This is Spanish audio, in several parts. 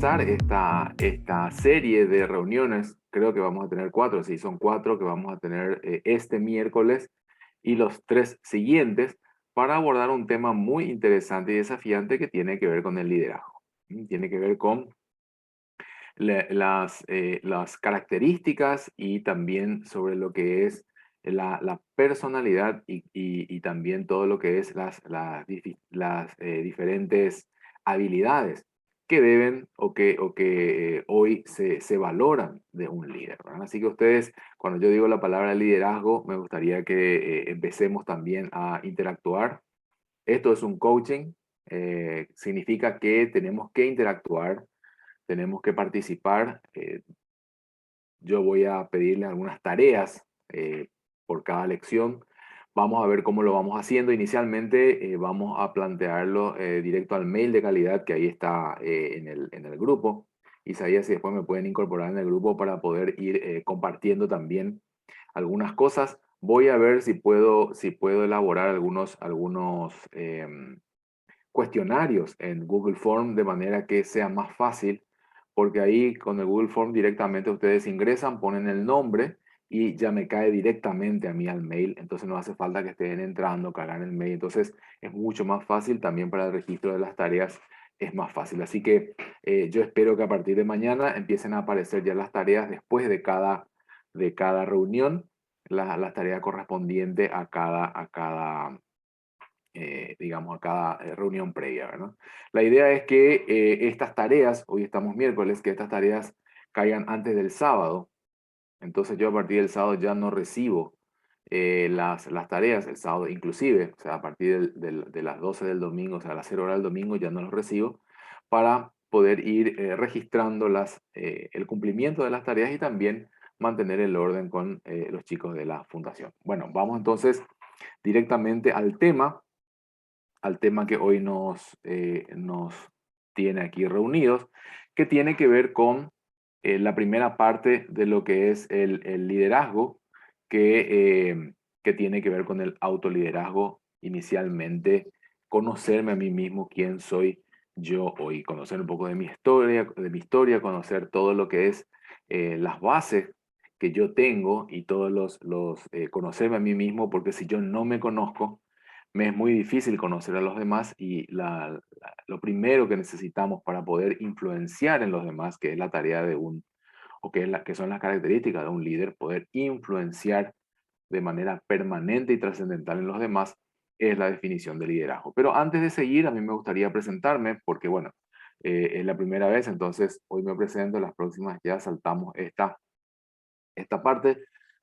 comenzar esta serie de reuniones. Creo que vamos a tener 4, sí, son 4 que vamos a tener este miércoles y los 3 siguientes para abordar un tema muy interesante y desafiante que tiene que ver con el liderazgo. Tiene que ver con las características y también sobre lo que es la personalidad y también todo lo que es las diferentes habilidades que deben o que hoy se valoran de un líder, ¿verdad? Así que ustedes, cuando yo digo la palabra liderazgo, me gustaría que empecemos también a interactuar. Esto es un coaching, significa que tenemos que interactuar, tenemos que participar. Yo voy a pedirle algunas tareas por cada lección. Vamos a ver cómo lo vamos haciendo. Inicialmente vamos a plantearlo directo al mail de calidad que ahí está en el grupo. Isaías, y después me pueden incorporar en el grupo para poder ir compartiendo también algunas cosas. Voy a ver si puedo elaborar algunos cuestionarios en Google Form de manera que sea más fácil, porque ahí con el Google Form directamente ustedes ingresan, ponen el nombre y ya me cae directamente a mí al mail, entonces no hace falta que estén entrando, cargar el mail, entonces es mucho más fácil también para el registro de las tareas, es más fácil. Así que yo espero que a partir de mañana empiecen a aparecer ya las tareas después de cada reunión, las tareas correspondientes digamos, a cada reunión previa, ¿verdad? La idea es que estas tareas, hoy estamos miércoles, que estas tareas caigan antes del sábado. Entonces yo a partir del sábado ya no recibo las tareas, el sábado inclusive, o sea, a partir de las 12 del domingo, o sea, a las 0 horas del domingo ya no los recibo, para poder ir registrando el cumplimiento de las tareas y también mantener el orden con los chicos de la fundación. Bueno, vamos entonces directamente al tema que hoy nos tiene aquí reunidos, que tiene que ver con la primera parte de lo que es el liderazgo, que tiene que ver con el autoliderazgo inicialmente, conocerme a mí mismo, quién soy yo hoy, conocer un poco de mi historia, conocer todo lo que es las bases que yo tengo y todos conocerme a mí mismo, porque si yo no me conozco, me es muy difícil conocer a los demás y lo primero que necesitamos para poder influenciar en los demás, que es la tarea que son las características de un líder, poder influenciar de manera permanente y trascendental en los demás, es la definición de liderazgo. Pero antes de seguir, a mí me gustaría presentarme, porque bueno, es la primera vez, entonces hoy me presento, las próximas ya saltamos esta parte.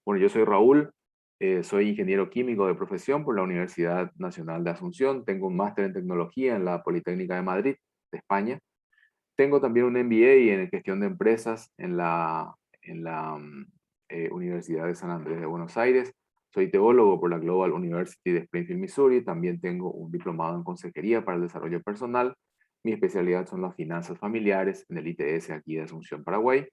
Bueno, yo soy Raúl, soy ingeniero químico de profesión por la Universidad Nacional de Asunción, tengo un máster en tecnología en la Politécnica de Madrid, de España. Tengo también un MBA en gestión de empresas en la Universidad de San Andrés de Buenos Aires. Soy teólogo por la Global University de Springfield, Missouri. También tengo un diplomado en consejería para el desarrollo personal. Mi especialidad son las finanzas familiares en el ITS aquí de Asunción, Paraguay.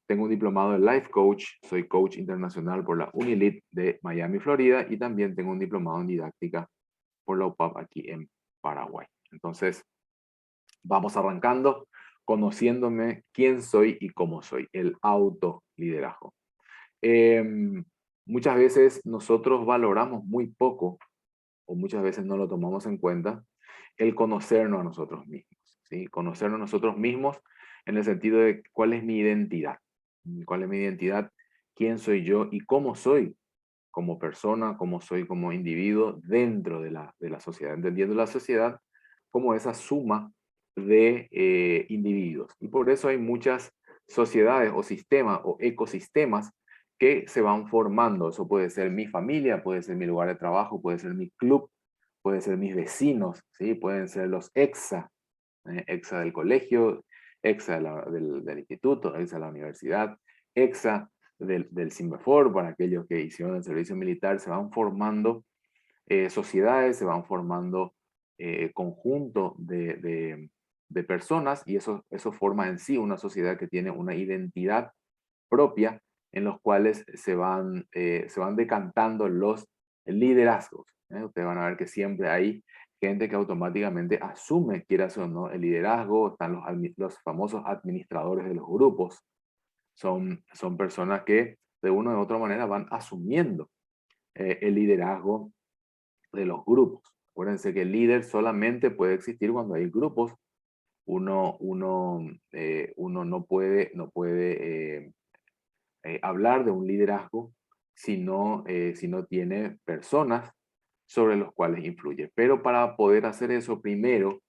Tengo un diplomado en Life Coach, soy coach internacional por la UNILIT de Miami, Florida, y también tengo un diplomado en didáctica por la UPAP aquí en Paraguay. Entonces, vamos arrancando conociéndome quién soy y cómo soy, el autoliderazgo. Muchas veces nosotros valoramos muy poco, o muchas veces no lo tomamos en cuenta, el conocernos a nosotros mismos, ¿sí? Conocernos a nosotros mismos en el sentido de cuál es mi identidad. ¿Cuál es mi identidad? ¿Quién soy yo y cómo soy como persona, cómo soy como individuo dentro de la sociedad? Entendiendo la sociedad como esa suma de individuos. Y por eso hay muchas sociedades o sistemas o ecosistemas que se van formando. Eso puede ser mi familia, puede ser mi lugar de trabajo, puede ser mi club, puede ser mis vecinos, ¿sí? Pueden ser los EXA del colegio, EXA del instituto, EXA de la universidad, EXA del CIMBEFOR, para aquellos que hicieron el servicio militar. Se van formando sociedades, se van formando conjuntos de personas, y eso forma en sí una sociedad que tiene una identidad propia, en los cuales se van decantando los liderazgos. Ustedes van a ver que siempre hay gente que automáticamente asume, quieras o no, el liderazgo. Están los famosos administradores de los grupos. Son personas que de una u otra manera van asumiendo el liderazgo de los grupos. Acuérdense que el líder solamente puede existir cuando hay grupos. Uno no puede hablar de un liderazgo si no tiene personas sobre los cuales influye. Pero para poder hacer eso, primero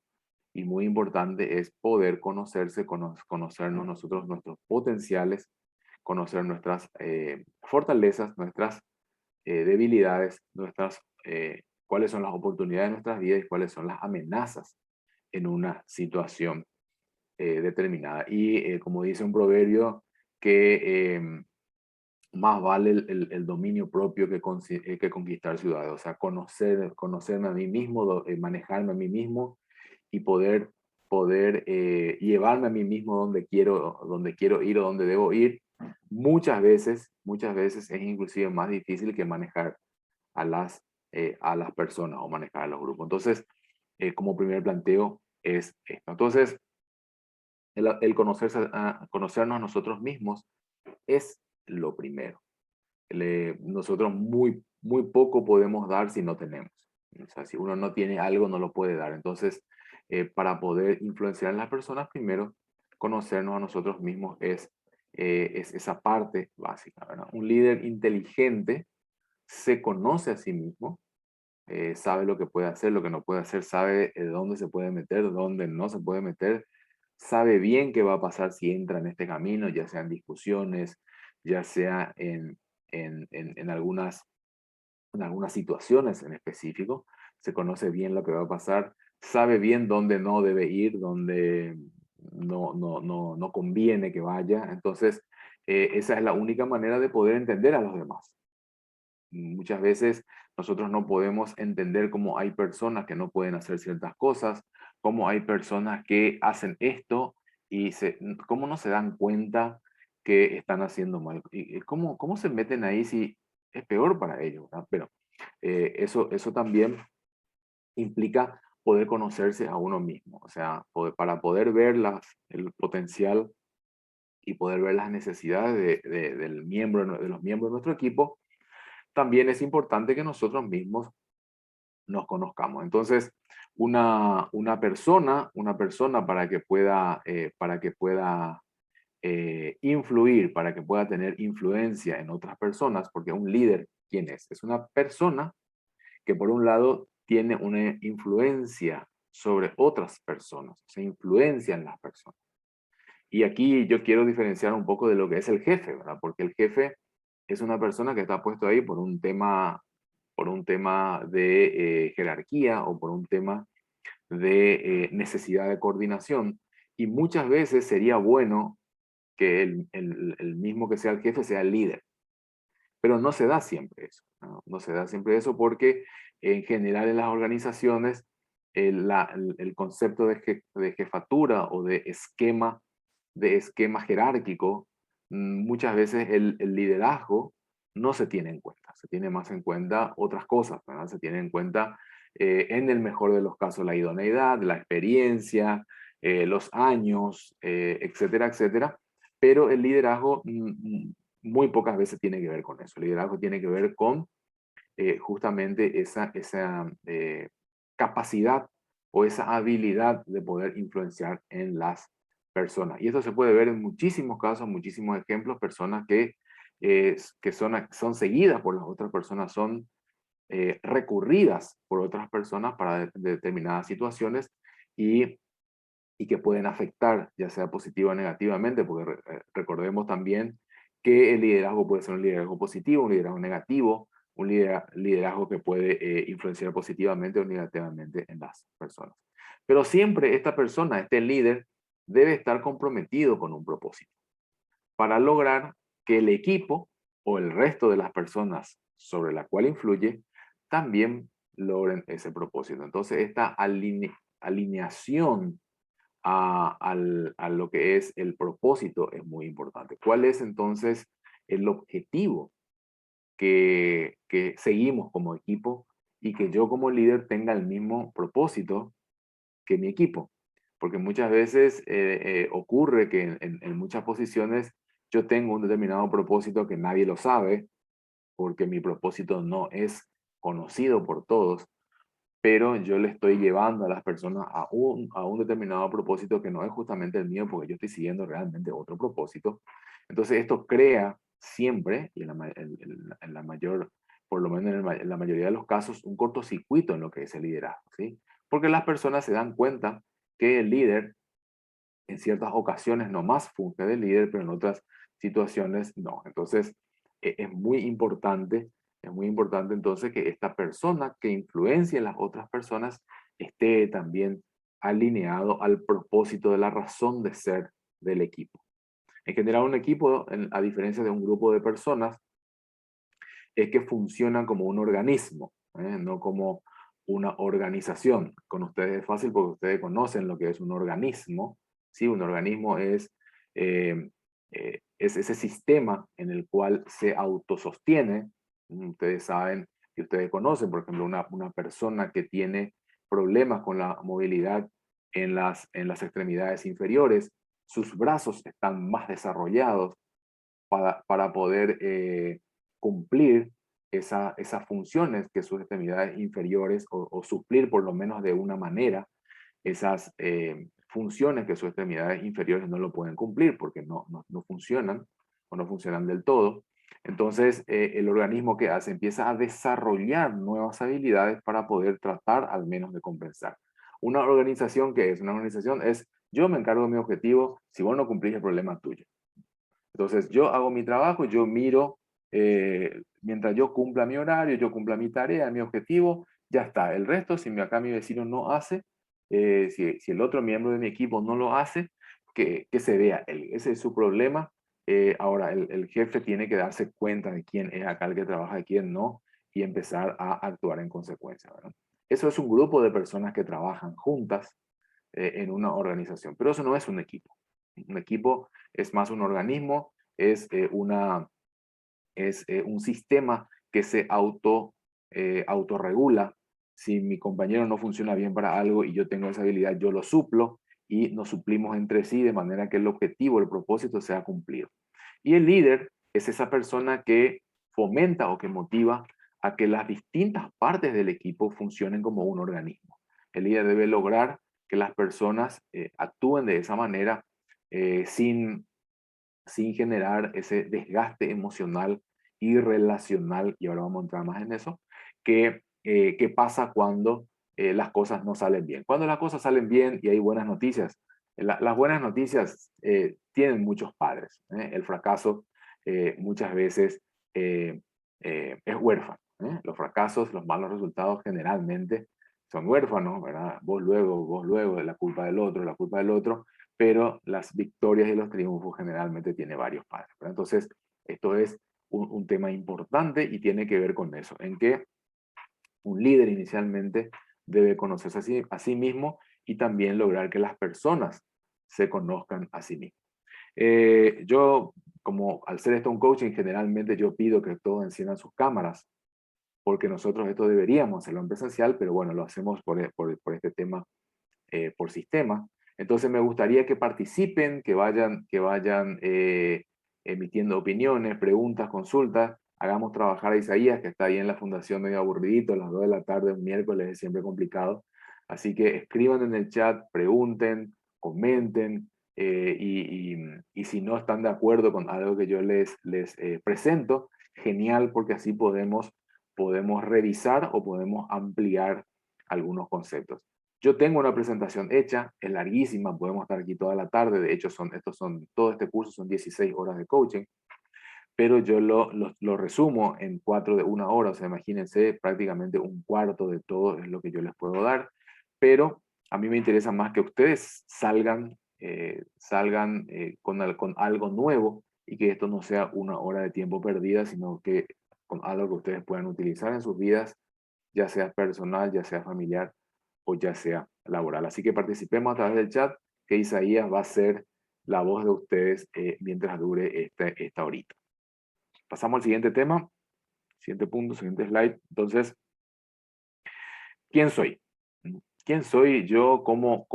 y muy importante es poder conocernos nosotros, nuestros potenciales, conocer nuestras fortalezas, nuestras debilidades, cuáles son las oportunidades de nuestras vidas y cuáles son las amenazas en una situación determinada. Y como dice un proverbio, que más vale el dominio propio que conquistar ciudades. O sea, conocerme a mí mismo, manejarme a mí mismo y poder llevarme a mí mismo donde quiero ir o donde debo ir. Muchas veces es inclusive más difícil que manejar a las personas o manejar a los grupos. Entonces, como primer planteo es esto. Entonces, el conocernos a nosotros mismos es lo primero. Nosotros muy poco podemos dar si no tenemos. O sea, si uno no tiene algo, no lo puede dar. Entonces, para poder influenciar en las personas, primero, conocernos a nosotros mismos es esa parte básica, ¿verdad? Un líder inteligente se conoce a sí mismo, sabe lo que puede hacer, lo que no puede hacer, sabe dónde se puede meter, dónde no se puede meter, sabe bien qué va a pasar si entra en este camino, ya sea en discusiones, ya sea en algunas situaciones en específico. Se conoce bien lo que va a pasar, sabe bien dónde no debe ir, dónde no conviene que vaya. Entonces, esa es la única manera de poder entender a los demás. Muchas veces nosotros no podemos entender cómo hay personas que no pueden hacer ciertas cosas, cómo hay personas que hacen esto y cómo no se dan cuenta que están haciendo mal. Y cómo se meten ahí si es peor para ellos, ¿verdad? Pero eso también implica poder conocerse a uno mismo, o sea, para poder ver el potencial y poder ver las necesidades de los miembros de nuestro equipo. También es importante que nosotros mismos nos conozcamos. Entonces, una persona para que pueda influir, para que pueda tener influencia en otras personas, porque un líder, ¿quién es? Es una persona que por un lado tiene una influencia sobre otras personas, se influencia en las personas. Y aquí yo quiero diferenciar un poco de lo que es el jefe, ¿verdad? Porque el jefe es una persona que está puesto ahí por un tema de jerarquía o por un tema de necesidad de coordinación. Y muchas veces sería bueno que el mismo que sea el jefe sea el líder. Pero no se da siempre eso. No se da siempre eso porque en general en las organizaciones el concepto de jefatura o de esquema jerárquico, muchas veces el liderazgo no se tiene en cuenta, se tiene más en cuenta otras cosas, ¿verdad? Se tiene en cuenta, en el mejor de los casos, la idoneidad, la experiencia, los años, etcétera, etcétera, pero el liderazgo muy pocas veces tiene que ver con eso. El liderazgo tiene que ver con justamente esa capacidad o esa habilidad de poder influenciar en las personas. Y esto se puede ver en muchísimos casos, muchísimos ejemplos, personas que son seguidas por las otras personas, son recurridas por otras personas para determinadas situaciones y, y que pueden afectar, ya sea positiva o negativamente, porque recordemos también que el liderazgo puede ser un liderazgo positivo, un liderazgo negativo, un liderazgo que puede influenciar positivamente o negativamente en las personas. Pero siempre esta persona, este líder, debe estar comprometido con un propósito para lograr que el equipo o el resto de las personas sobre la cual influye también logren ese propósito. Entonces, esta alineación a lo que es el propósito es muy importante. ¿Cuál es entonces el objetivo que seguimos como equipo y que yo como líder tenga el mismo propósito que mi equipo. Porque muchas veces ocurre que en muchas posiciones yo tengo un determinado propósito que nadie lo sabe, porque mi propósito no es conocido por todos, pero yo le estoy llevando a las personas a un determinado propósito que no es justamente el mío, porque yo estoy siguiendo realmente otro propósito. Entonces esto crea siempre, y en la mayor, por lo menos en la mayoría de los casos, un cortocircuito en lo que es el liderazgo, ¿sí? Porque las personas se dan cuenta que el líder en ciertas ocasiones nomás funge de líder, pero en otras situaciones no. Entonces, es muy importante entonces que esta persona que influencia en las otras personas esté también alineado al propósito de la razón de ser del equipo. En general, un equipo, a diferencia de un grupo de personas, es que funcionan como un organismo, no como una organización. Con ustedes es fácil porque ustedes conocen lo que es un organismo. ¿Sí? Un organismo eh, es ese sistema en el cual se autosostiene. Ustedes saben y ustedes conocen, por ejemplo, una persona que tiene problemas con la movilidad en las extremidades inferiores, sus brazos están más desarrollados para poder cumplir esas funciones que sus extremidades inferiores o suplir por lo menos de una manera esas funciones que sus extremidades inferiores no lo pueden cumplir porque no funcionan o no funcionan del todo. Entonces, el organismo que hace empieza a desarrollar nuevas habilidades para poder tratar al menos de compensar. Una organización que es una organización es yo me encargo de mi objetivo, si vos no cumplís el problema tuyo. Entonces, yo hago mi trabajo, yo miro, mientras yo cumpla mi horario, yo cumpla mi tarea, mi objetivo, ya está. El resto, si acá mi vecino no hace, si el otro miembro de mi equipo no lo hace, que se vea él. Ese es su problema. Ahora, el jefe tiene que darse cuenta de quién es acá el que trabaja y quién no, y empezar a actuar en consecuencia, ¿verdad? Eso es un grupo de personas que trabajan juntas en una organización, pero eso no es un equipo. Un equipo es más un organismo, es, un sistema que se autorregula. Si mi compañero no funciona bien para algo y yo tengo esa habilidad, yo lo suplo y nos suplimos entre sí de manera que el objetivo, el propósito sea cumplido. Y el líder es esa persona que fomenta o que motiva a que las distintas partes del equipo funcionen como un organismo. El líder debe lograr que las personas actúen de esa manera sin generar ese desgaste emocional y relacional, y ahora vamos a entrar más en eso, que pasa cuando las cosas no salen bien. Cuando las cosas salen bien y hay buenas noticias, las buenas noticias tienen muchos padres. El fracaso muchas veces es huérfano. Los fracasos, los malos resultados generalmente son huérfanos, ¿verdad? Vos luego, la culpa del otro, la culpa del otro, pero las victorias y los triunfos generalmente tiene varios padres, ¿verdad? Entonces, esto es un tema importante y tiene que ver con eso, en que un líder inicialmente debe conocerse a sí mismo y también lograr que las personas se conozcan a sí mismos. Yo, como al ser esto un coaching, generalmente yo pido que todos enciendan sus cámaras, porque nosotros esto deberíamos hacerlo en presencial, pero bueno, lo hacemos por este tema por sistema. Entonces me gustaría que participen, que vayan emitiendo opiniones, preguntas, consultas. Hagamos trabajar a Isaías, que está ahí en la fundación medio aburridito, a las 2 de la tarde, un miércoles es siempre complicado. Así que escriban en el chat, pregunten, comenten, y si no están de acuerdo con algo que yo les presento, genial, porque así podemos revisar o podemos ampliar algunos conceptos. Yo tengo una presentación hecha, es larguísima, podemos estar aquí toda la tarde, de hecho todo este curso son 16 horas de coaching, pero yo lo resumo en 4 de 1 hora, o sea, imagínense, prácticamente un cuarto de todo es lo que yo les puedo dar, pero a mí me interesa más que ustedes salgan con algo nuevo y que esto no sea 1 hora de tiempo perdida, sino que con algo que ustedes puedan utilizar en sus vidas, ya sea personal, ya sea familiar o ya sea laboral. Así que participemos a través del chat, que Isaías va a ser la voz de ustedes mientras dure esta horita. Pasamos al siguiente tema, siguiente punto, siguiente slide. Entonces, ¿Quién soy? ¿Quién soy yo? ¿Cómo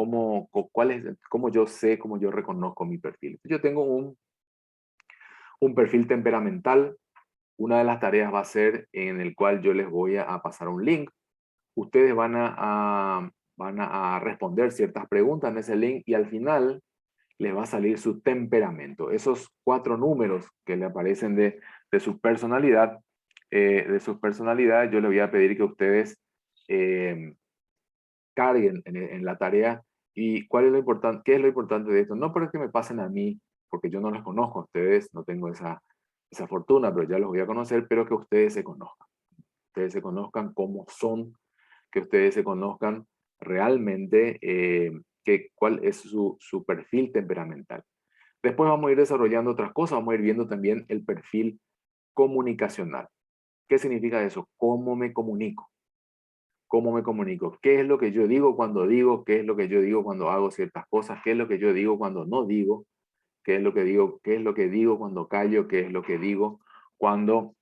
yo sé, cómo yo reconozco mi perfil? Yo tengo un perfil temperamental. Una de las tareas va a ser en el cual yo les voy a pasar un link. Ustedes van a responder ciertas preguntas en ese link y al final les va a salir su temperamento. Esos 4 números que le aparecen de su personalidad, yo les voy a pedir que ustedes eh, carguen en la tarea. ¿Y cuál es lo importante? ¿Qué es lo importante de esto? No para que me pasen a mí, porque yo no los conozco a ustedes, no tengo esa fortuna, pero ya los voy a conocer, pero que ustedes se conozcan. Ustedes se conozcan cómo son, que ustedes se conozcan realmente cuál es su perfil temperamental. Después vamos a ir desarrollando otras cosas, vamos a ir viendo también el perfil comunicacional. ¿Qué significa eso? ¿Cómo me comunico? ¿Cómo me comunico? ¿Qué es lo que yo digo cuando digo? ¿Qué es lo que yo digo cuando hago ciertas cosas? ¿Qué es lo que yo digo cuando no digo? ¿Qué es lo que digo? ¿Qué es lo que digo cuando callo? ¿Qué es lo que digo cuando,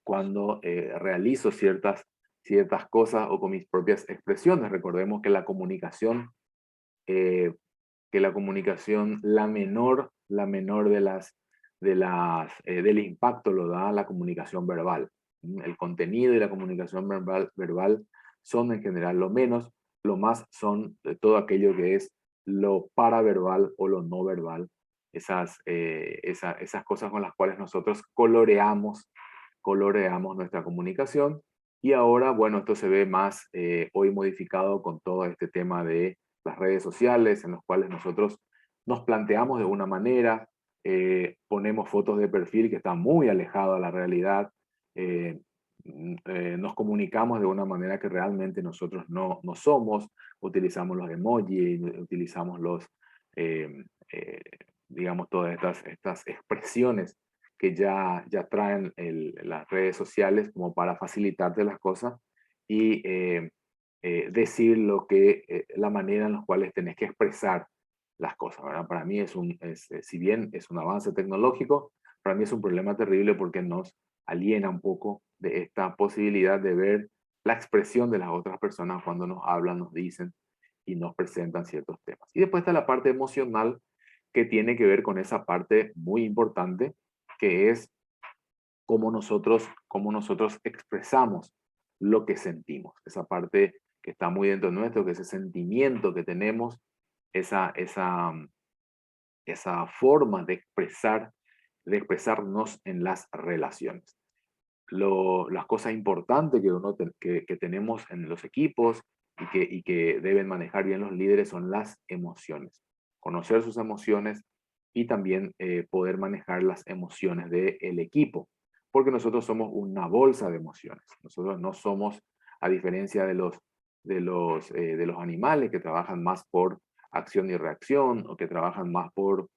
cuando realizo ciertas cosas o con mis propias expresiones? Recordemos que eh, la comunicación, la menor del impacto lo da la comunicación verbal. El contenido y la comunicación verbal son en general lo menos, lo más son todo aquello que es lo paraverbal o lo no verbal, esas cosas con las cuales nosotros coloreamos nuestra comunicación. Y ahora, bueno, esto se ve más hoy modificado con todo este tema de las redes sociales, en los cuales nosotros nos planteamos de una manera, ponemos fotos de perfil que están muy alejadas a la realidad, eh, nos comunicamos de una manera que realmente nosotros no somos, utilizamos los emojis, utilizamos eh, eh, digamos, todas estas expresiones que ya traen las redes sociales como para facilitarte las cosas y decir la manera en la cual tenés que expresar las cosas, ¿verdad? Para mí si bien es un avance tecnológico, para mí es un problema terrible porque nos aliena un poco de esta posibilidad de ver la expresión de las otras personas cuando nos hablan, nos dicen y nos presentan ciertos temas. Y después está la parte emocional que tiene que ver con esa parte muy importante que es cómo nosotros expresamos lo que sentimos. Esa parte que está muy dentro de nuestro, que ese sentimiento que tenemos, esa, esa, esa forma de expresarnos en las relaciones. Las cosas importantes que tenemos en los equipos y que deben manejar bien los líderes son las emociones. Conocer sus emociones y también poder manejar las emociones del equipo. Porque nosotros somos una bolsa de emociones. Nosotros no somos, a diferencia de los animales que trabajan más por acción y reacción o que trabajan más por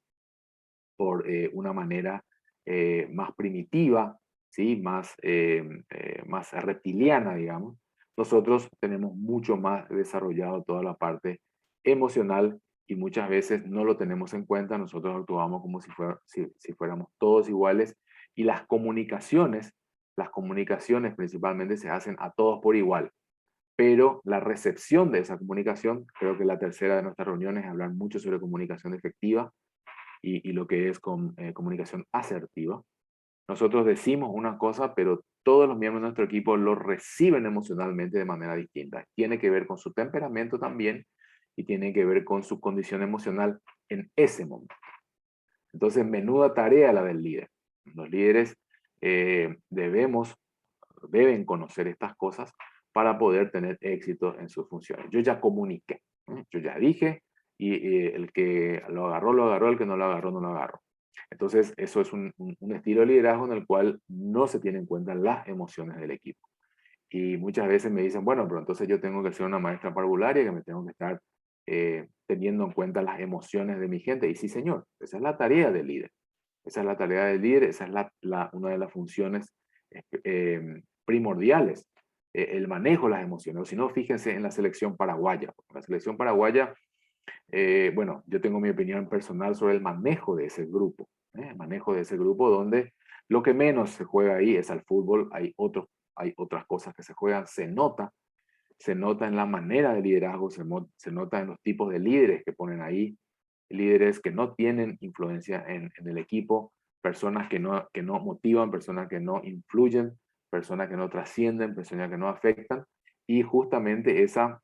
una manera más primitiva, ¿sí? Más reptiliana, digamos. Nosotros tenemos mucho más desarrollado toda la parte emocional y muchas veces no lo tenemos en cuenta. Nosotros actuamos como si fuéramos todos iguales y las comunicaciones principalmente se hacen a todos por igual. Pero la recepción de esa comunicación, creo que la tercera de nuestras reuniones es hablar mucho sobre comunicación efectiva, y lo que es comunicación asertiva. Nosotros decimos una cosa, pero todos los miembros de nuestro equipo lo reciben emocionalmente de manera distinta. Tiene que ver con su temperamento también y tiene que ver con su condición emocional en ese momento. Entonces, menuda tarea la del líder. Los líderes deben conocer estas cosas para poder tener éxito en sus funciones. Yo ya comuniqué, yo ya dije, y el que lo agarró, el que no lo agarró, no lo agarró. Entonces, eso es un estilo de liderazgo en el cual no se tienen en cuenta las emociones del equipo. Y muchas veces me dicen, bueno, pero entonces yo tengo que ser una maestra parvularia, que me tengo que estar teniendo en cuenta las emociones de mi gente. Y sí, señor, esa es la tarea del líder. Esa es la tarea del líder, esa es una de las funciones primordiales, el manejo de las emociones. O si no, fíjense en la selección paraguaya. La selección paraguaya, bueno, yo tengo mi opinión personal sobre el manejo de ese grupo. El manejo de ese grupo donde lo que menos se juega ahí es al fútbol, hay otras cosas que se juegan, se nota se nota en la manera de liderazgo, se nota en los tipos de líderes que ponen ahí, líderes que no tienen influencia en el equipo, personas que no motivan, personas que no influyen, personas que no trascienden, personas que no afectan, y justamente esa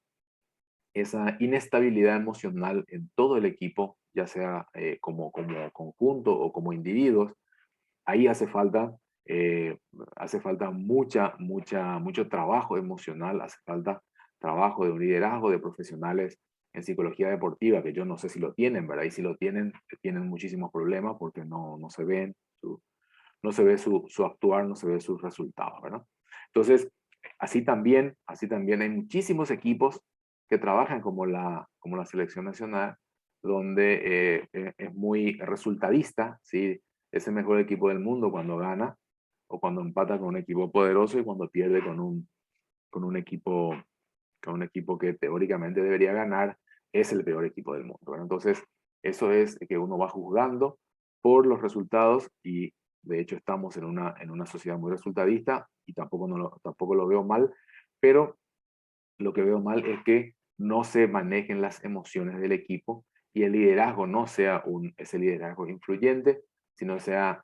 inestabilidad emocional en todo el equipo, ya sea como conjunto o como individuos, ahí eh, hace falta mucho trabajo emocional, hace falta trabajo de un liderazgo de profesionales en psicología deportiva, que yo no sé si lo tienen, ¿verdad? Y si lo tienen, tienen muchísimos problemas porque no se ven, no se ve su actuar, no se ve sus resultados, ¿verdad? Entonces, así también hay muchísimos equipos que trabajan como la selección nacional, donde es muy resultadista, ¿sí? Es el mejor equipo del mundo cuando gana o cuando empata con un equipo poderoso y cuando pierde con un equipo, con un equipo que teóricamente debería ganar, es el peor equipo del mundo, ¿verdad? Entonces, eso es que uno va juzgando por los resultados y de hecho estamos en una sociedad muy resultadista y tampoco lo veo mal, pero lo que veo mal es que no se manejen las emociones del equipo y el liderazgo no sea ese liderazgo influyente, sino sea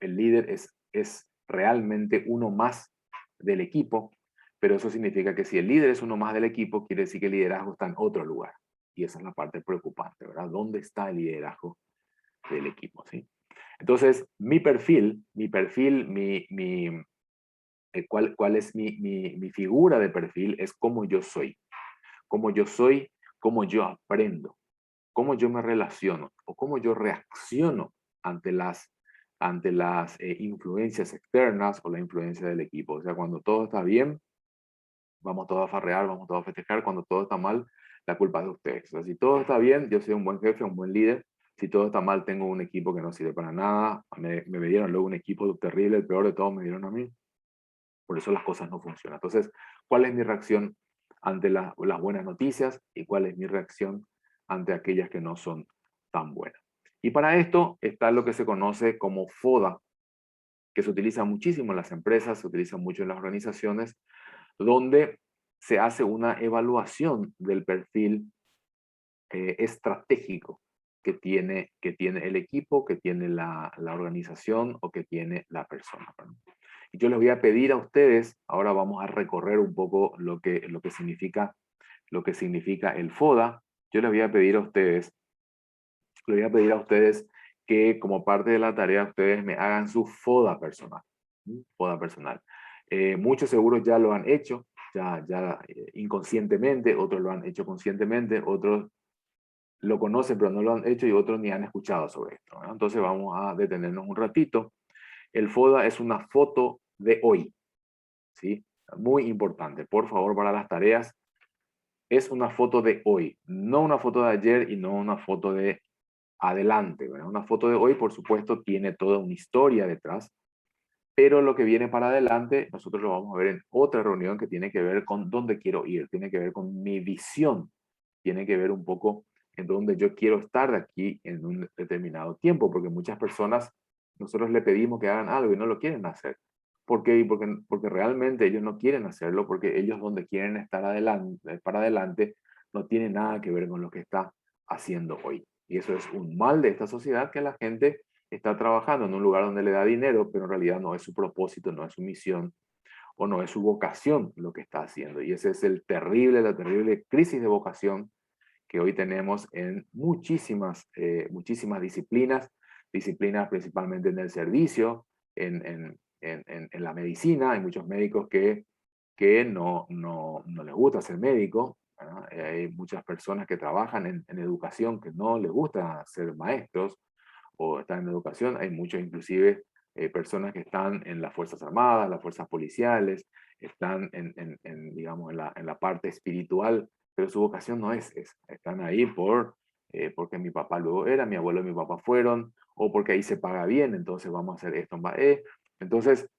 el líder es realmente uno más del equipo, pero eso significa que si el líder es uno más del equipo, quiere decir que el liderazgo está en otro lugar. Y esa es la parte preocupante, ¿verdad? ¿Dónde está el liderazgo del equipo? ¿Sí? Entonces, cuál es mi figura de perfil es cómo yo soy, cómo yo aprendo, cómo yo me relaciono o cómo yo reacciono ante las influencias externas o la influencia del equipo. O sea, cuando todo está bien, vamos todos a farrear, vamos todos a festejar. Cuando todo está mal, la culpa es de ustedes. O sea, si todo está bien, yo soy un buen jefe, un buen líder. Si todo está mal, tengo un equipo que no sirve para nada. Me dieron luego un equipo terrible, el peor de todos me dieron a mí. Por eso las cosas no funcionan. Entonces, ¿cuál es mi reacción ante las buenas noticias y cuál es mi reacción ante aquellas que no son tan buenas? Y para esto está lo que se conoce como FODA, que se utiliza muchísimo en las empresas, se utiliza mucho en las organizaciones, donde se hace una evaluación del perfil estratégico que tiene el equipo, que tiene la organización o que tiene la persona. ¿No? Y yo les voy a pedir a ustedes, ahora vamos a recorrer un poco lo que significa el FODA. Yo les voy a pedir a ustedes, les voy a pedir a ustedes que como parte de la tarea ustedes me hagan su FODA personal. FODA personal. Muchos seguros ya lo han hecho, ya inconscientemente, otros lo han hecho conscientemente, otros lo conocen pero no lo han hecho y otros ni han escuchado sobre esto. ¿No? Entonces vamos a detenernos un ratito. El FODA es una foto de hoy, ¿sí? Muy importante, por favor, para las tareas, es una foto de hoy, no una foto de ayer y no una foto de adelante. ¿Verdad? Una foto de hoy, por supuesto, tiene toda una historia detrás, pero lo que viene para adelante, nosotros lo vamos a ver en otra reunión que tiene que ver con dónde quiero ir, tiene que ver con mi visión, tiene que ver un poco en dónde yo quiero estar de aquí en un determinado tiempo, porque muchas personas, nosotros le pedimos que hagan algo y no lo quieren hacer. ¿Por qué? Porque realmente ellos no quieren hacerlo, porque ellos donde quieren estar adelante, para adelante no tiene nada que ver con lo que está haciendo hoy. Y eso es un mal de esta sociedad, que la gente está trabajando en un lugar donde le da dinero, pero en realidad no es su propósito, no es su misión o no es su vocación lo que está haciendo. Y ese es la terrible crisis de vocación que hoy tenemos en muchísimas disciplinas, disciplinas principalmente en el servicio, en la medicina. Hay muchos médicos que no les gusta ser médico. ¿Verdad? Hay muchas personas que trabajan en educación que no les gusta ser maestros o están en educación. Hay muchos inclusive personas que están en las Fuerzas Armadas, las Fuerzas Policiales, están digamos, en la parte espiritual, pero su vocación no es esa. Están ahí porque mi papá luego era, mi abuelo y mi papá fueron, o porque ahí se paga bien, entonces vamos a hacer esto. Entonces,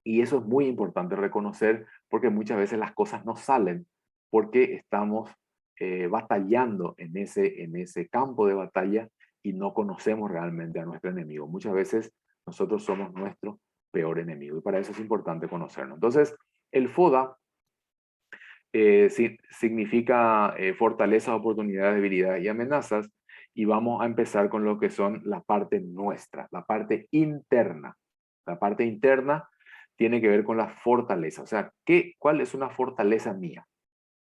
y eso es muy importante reconocer porque muchas veces las cosas no salen porque estamos batallando en ese campo de batalla y no conocemos realmente a nuestro enemigo. Muchas veces nosotros somos nuestro peor enemigo y para eso es importante conocernos. Entonces, el FODA significa fortalezas, oportunidades, debilidades y amenazas. Y vamos a empezar con lo que son la parte nuestra, la parte interna. La parte interna tiene que ver con la fortaleza. O sea, ¿cuál es una fortaleza mía?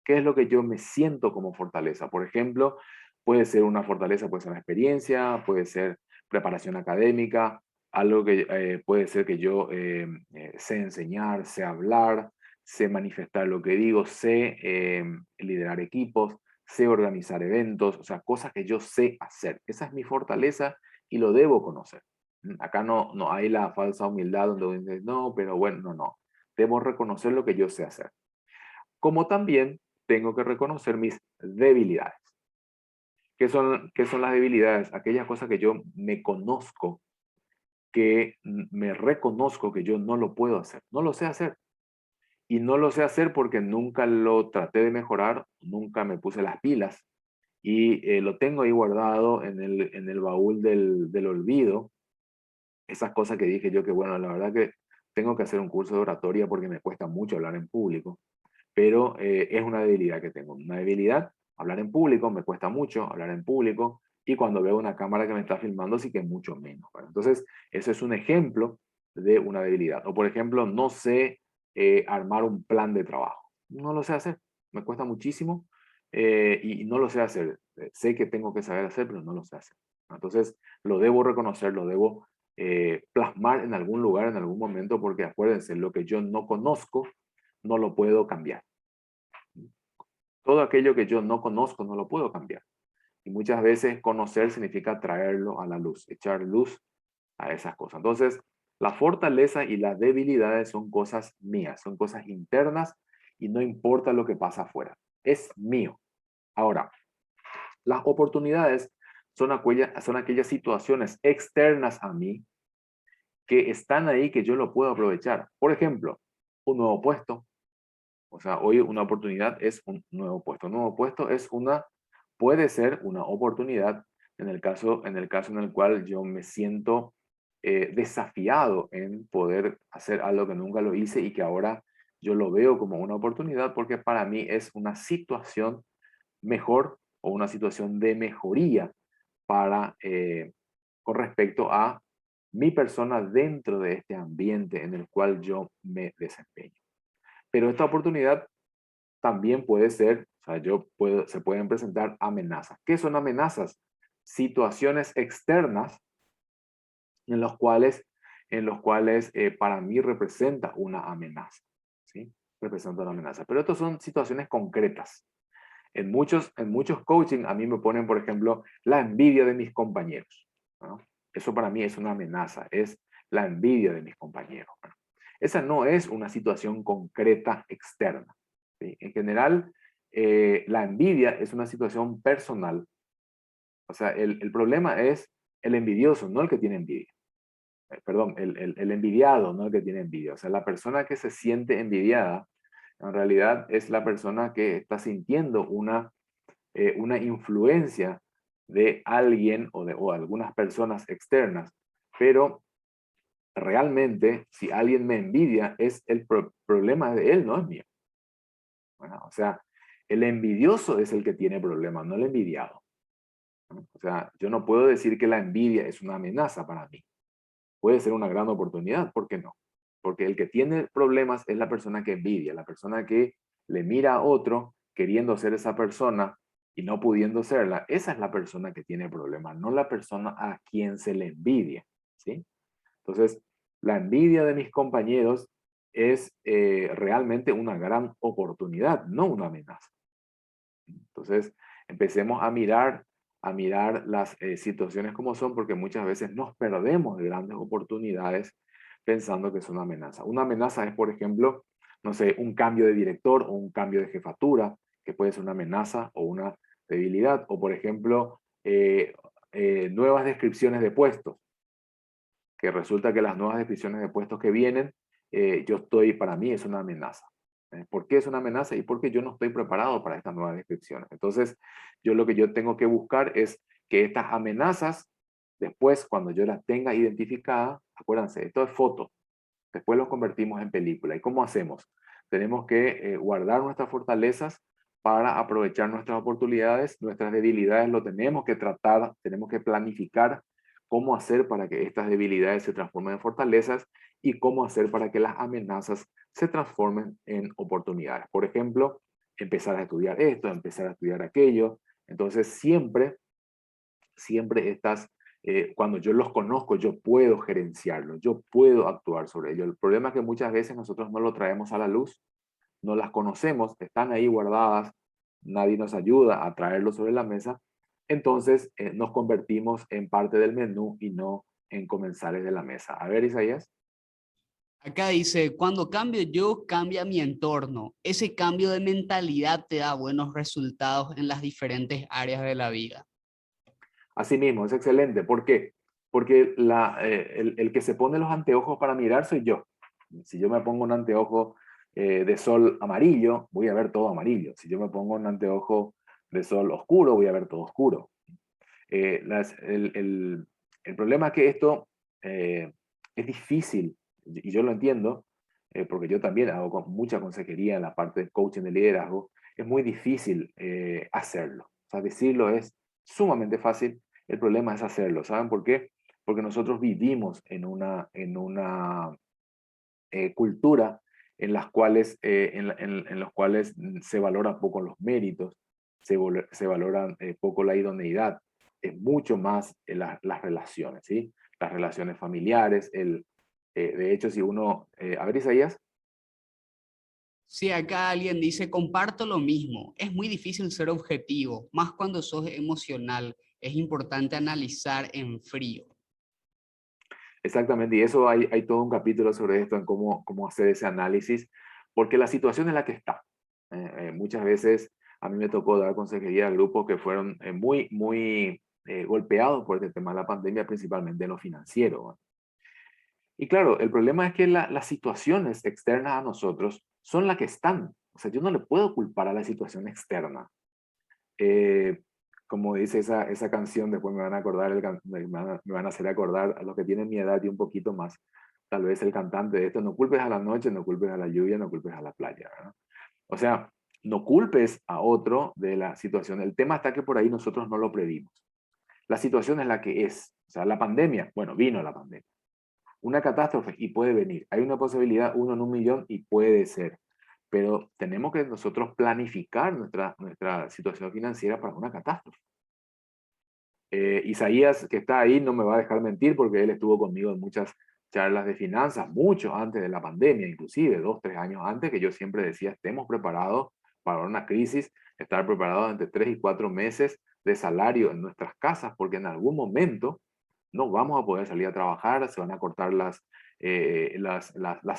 ¿Qué es lo que yo me siento como fortaleza? Por ejemplo, puede ser una fortaleza, puede ser una experiencia, puede ser preparación académica, algo que puede ser que yo sé enseñar, sé hablar, sé manifestar lo que digo, sé liderar equipos, sé organizar eventos, o sea, cosas que yo sé hacer. Esa es mi fortaleza y lo debo conocer. Acá no hay la falsa humildad donde uno dice, no, pero bueno, no. Debo reconocer lo que yo sé hacer. Como también tengo que reconocer mis debilidades. Qué son las debilidades? Aquellas cosas que yo me conozco, que me reconozco que yo no lo puedo hacer, no lo sé hacer. Y no lo sé hacer porque nunca lo traté de mejorar, nunca me puse las pilas y lo tengo ahí guardado en el baúl del olvido. Esas cosas que dije yo que, bueno, la verdad que tengo que hacer un curso de oratoria porque me cuesta mucho hablar en público, pero es una debilidad que tengo. Una debilidad, hablar en público, me cuesta mucho hablar en público, y cuando veo una cámara que me está filmando, sí que mucho menos. ¿Verdad? Entonces, eso es un ejemplo de una debilidad. O por ejemplo, no sé armar un plan de trabajo. No lo sé hacer, me cuesta muchísimo y no lo sé hacer. Sé que tengo que saber hacer, pero no lo sé hacer. Entonces, lo debo reconocer, lo debo plasmar en algún lugar, en algún momento, porque acuérdense, lo que yo no conozco, no lo puedo cambiar. Todo aquello que yo no conozco no lo puedo cambiar. Y muchas veces conocer significa traerlo a la luz, echar luz a esas cosas. Entonces, la fortaleza y las debilidades son cosas mías, son cosas internas y no importa lo que pasa afuera. Es mío. Ahora, las oportunidades son aquellas situaciones externas a mí que están ahí que yo lo puedo aprovechar. Por ejemplo, un nuevo puesto. O sea, hoy una oportunidad es un nuevo puesto. Un nuevo puesto puede ser una oportunidad en el caso en el cual yo me siento desafiado en poder hacer algo que nunca lo hice y que ahora yo lo veo como una oportunidad porque para mí es una situación mejor o una situación de mejoría para, con respecto a mi persona dentro de este ambiente en el cual yo me desempeño. Pero esta oportunidad también puede ser, o sea, se pueden presentar amenazas. ¿Qué son amenazas? Situaciones externas en los cuales para mí representa una amenaza, ¿sí? Representa una amenaza. Pero estas son situaciones concretas. En muchos coaching a mí me ponen, por ejemplo, la envidia de mis compañeros, ¿no? Eso para mí es una amenaza, es la envidia de mis compañeros. Bueno, esa no es una situación concreta externa. ¿Sí? En general, la envidia es una situación personal. O sea, el problema es el envidioso, no el que tiene envidia. Perdón, el envidiado, no el que tiene envidia. O sea, la persona que se siente envidiada, en realidad es la persona que está sintiendo una influencia de alguien o algunas personas externas, pero realmente si alguien me envidia es el problema de él, no es mío. Bueno, o sea, el envidioso es el que tiene problemas, no el envidiado. ¿No? O sea, yo no puedo decir que la envidia es una amenaza para mí. Puede ser una gran oportunidad, ¿por qué no? Porque el que tiene problemas es la persona que envidia, la persona que le mira a otro queriendo ser esa persona y no pudiendo serla. Esa es la persona que tiene problemas, no la persona a quien se le envidia, ¿sí? Entonces, la envidia de mis compañeros es realmente una gran oportunidad, no una amenaza. Entonces, empecemos a mirar las situaciones como son, porque muchas veces nos perdemos de grandes oportunidades pensando que es una amenaza. Una amenaza es, por ejemplo, no sé, un cambio de director o un cambio de jefatura, que puede ser una amenaza o una debilidad, o por ejemplo, nuevas descripciones de puestos, que resulta que las nuevas descripciones de puestos que vienen, para mí es una amenaza. ¿Por qué es una amenaza? Y porque yo no estoy preparado para estas nuevas descripciones. Entonces, lo que yo tengo que buscar es que estas amenazas, después, cuando yo las tenga identificadas, acuérdense, esto es foto, después lo convertimos en película. ¿Y cómo hacemos? tenemos que guardar nuestras fortalezas para aprovechar nuestras oportunidades, nuestras debilidades lo tenemos que tratar, tenemos que planificar cómo hacer para que estas debilidades se transformen en fortalezas y cómo hacer para que las amenazas se transformen en oportunidades. Por ejemplo, empezar a estudiar esto, empezar a estudiar aquello. Entonces, siempre estas, cuando yo los conozco, yo puedo gerenciarlos, yo puedo actuar sobre ellos. El problema es que muchas veces nosotros no lo traemos a la luz, no las conocemos, están ahí guardadas, nadie nos ayuda a traerlos sobre la mesa, entonces nos convertimos en parte del menú y no en comensales de la mesa. A ver, Isaías. Acá dice, cuando cambio yo, cambia mi entorno. Ese cambio de mentalidad te da buenos resultados en las diferentes áreas de la vida. Así mismo, es excelente. ¿Por qué? Porque el que se pone los anteojos para mirar soy yo. Si yo me pongo un anteojo de sol amarillo, voy a ver todo amarillo. Si yo me pongo un anteojo de sol oscuro, voy a ver todo oscuro. Eh, las- el, el- el problema es que esto es difícil, y yo lo entiendo, porque yo también hago mucha consejería en la parte de coaching de liderazgo, es muy difícil hacerlo. O sea, decirlo es sumamente fácil, el problema es hacerlo. ¿Saben por qué? Porque nosotros vivimos en una cultura en los cuales se valora poco los méritos, se valoran poco la idoneidad, es mucho más las relaciones, ¿sí? Las relaciones familiares, de hecho, si uno, a ver, Isaías. Si acá alguien dice, comparto lo mismo, es muy difícil ser objetivo, más cuando sos emocional, es importante analizar en frío. Exactamente, y eso hay todo un capítulo sobre esto, en cómo hacer ese análisis, porque la situación es la que está. Muchas veces a mí me tocó dar consejería a grupos que fueron muy golpeados por este tema de la pandemia, principalmente en lo financiero, ¿no? Y claro, el problema es que las situaciones externas a nosotros son las que están. O sea, yo no le puedo culpar a la situación externa. Eh, Como dice esa canción, después me van a acordar, me van a hacer acordar a los que tienen mi edad y un poquito más, tal vez el cantante de esto: no culpes a la noche, no culpes a la lluvia, no culpes a la playa, ¿verdad? O sea, no culpes a otro de la situación. El tema está que por ahí nosotros no lo previmos. La situación es la que es. O sea, la pandemia, bueno, vino la pandemia. Una catástrofe y puede venir. Hay una posibilidad, 1 en 1 millón, y puede ser. Pero tenemos que nosotros planificar nuestra situación financiera para una catástrofe. Isaías, que está ahí, no me va a dejar mentir porque él estuvo conmigo en muchas charlas de finanzas, mucho antes de la pandemia, inclusive 2, 3 años antes, que yo siempre decía: estemos preparados para una crisis, estar preparados entre 3 y 4 meses de salario en nuestras casas, porque en algún momento no vamos a poder salir a trabajar, se van a cortar las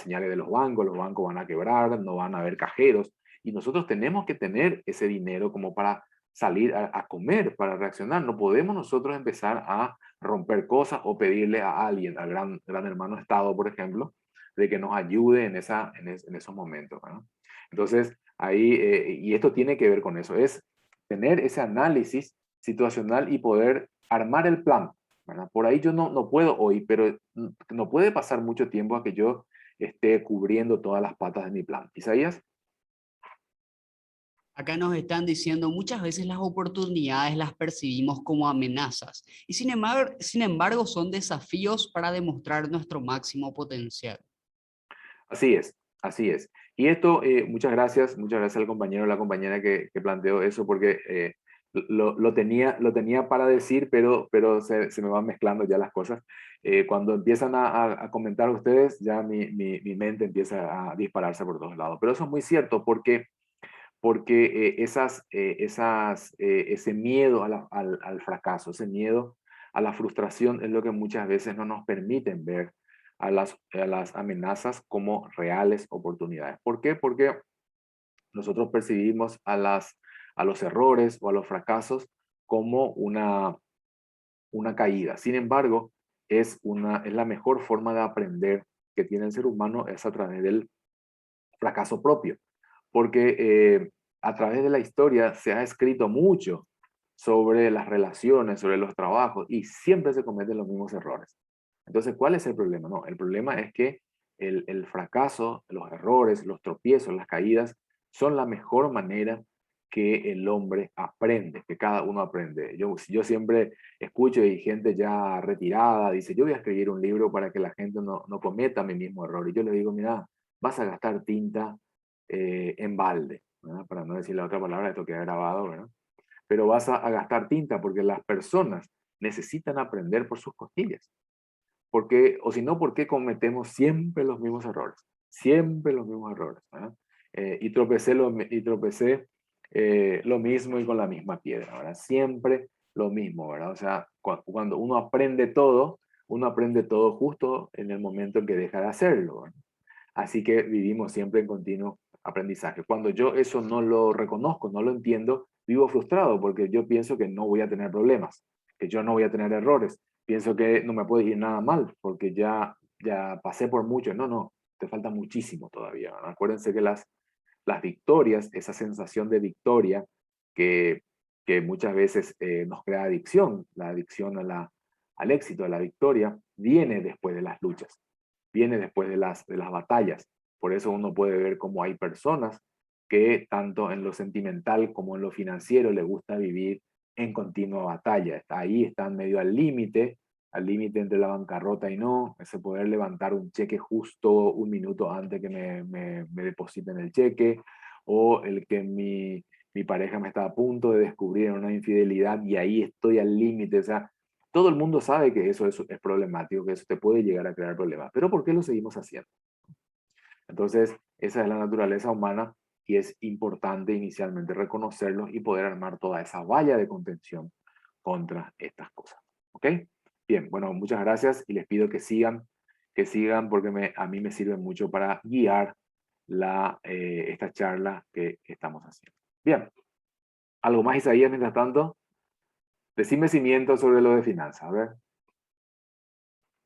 señales de los bancos van a quebrar, no van a haber cajeros, y nosotros tenemos que tener ese dinero como para salir a comer, para reaccionar. No podemos nosotros empezar a romper cosas o pedirle a alguien, al gran hermano Estado, por ejemplo, de que nos ayude en esos momentos, ¿no? Entonces, ahí, y esto tiene que ver con eso, es tener ese análisis situacional y poder armar el plan, ¿verdad? Por ahí yo no puedo hoy, pero no puede pasar mucho tiempo a que yo esté cubriendo todas las patas de mi plan. Isaías. Acá nos están diciendo, muchas veces las oportunidades las percibimos como amenazas y sin embargo son desafíos para demostrar nuestro máximo potencial. Así es, así es. Y esto, muchas gracias al compañero o la compañera que planteó eso, porque lo tenía para decir, pero se me van mezclando ya las cosas. Cuando empiezan a comentar ustedes, ya mi mente empieza a dispararse por todos lados. Pero eso es muy cierto, porque ese miedo al fracaso, ese miedo a la frustración es lo que muchas veces no nos permiten ver a las amenazas como reales oportunidades. ¿Por qué? Porque nosotros percibimos a los errores o a los fracasos como una caída. Sin embargo, es la mejor forma de aprender que tiene el ser humano, es a través del fracaso propio, porque a través de la historia se ha escrito mucho sobre las relaciones, sobre los trabajos, y siempre se cometen los mismos errores. Entonces, ¿cuál es el problema? No, el problema es que el fracaso, los errores, los tropiezos, las caídas, son la mejor manera que el hombre aprende, que cada uno aprende. Yo siempre escucho y gente ya retirada dice, yo voy a escribir un libro para que la gente no cometa mi mismo error. Y yo le digo, mira, vas a gastar tinta en balde, ¿verdad? Para no decir la otra palabra, esto queda grabado, ¿verdad? Pero vas a gastar tinta porque las personas necesitan aprender por sus costillas. Porque, o si no, ¿por qué cometemos siempre los mismos errores? Siempre los mismos errores, ¿verdad? Y tropecé lo mismo y con la misma piedra, ¿verdad? Siempre lo mismo, ¿verdad? O sea, cuando uno aprende todo justo en el momento en que deja de hacerlo, ¿verdad? Así que vivimos siempre en continuo aprendizaje. Cuando yo eso no lo reconozco, no lo entiendo, vivo frustrado porque yo pienso que no voy a tener problemas, que yo no voy a tener errores. Pienso que no me puede ir nada mal porque ya pasé por mucho. No, no, te falta muchísimo todavía, ¿no? Acuérdense que las victorias, esa sensación de victoria que, que muchas veces nos crea adicción, la adicción al éxito, a la victoria, viene después de las luchas, viene después de las batallas. Por eso uno puede ver cómo hay personas que tanto en lo sentimental como en lo financiero les gusta vivir en continua batalla. Ahí están medio al límite entre la bancarrota y no, ese poder levantar un cheque justo un minuto antes que me depositen el cheque, o el que mi pareja me está a punto de descubrir en una infidelidad y ahí estoy al límite. O sea, todo el mundo sabe que eso es problemático, que eso te puede llegar a crear problemas, pero ¿por qué lo seguimos haciendo? Entonces, esa es la naturaleza humana y es importante inicialmente reconocerlos y poder armar toda esa valla de contención contra estas cosas. ¿Ok? Bien, bueno, muchas gracias y les pido que sigan porque a mí me sirve mucho para guiar esta charla que estamos haciendo. Bien, ¿algo más, Isaías, mientras tanto? Decime cimientos sobre lo de finanzas, a ver.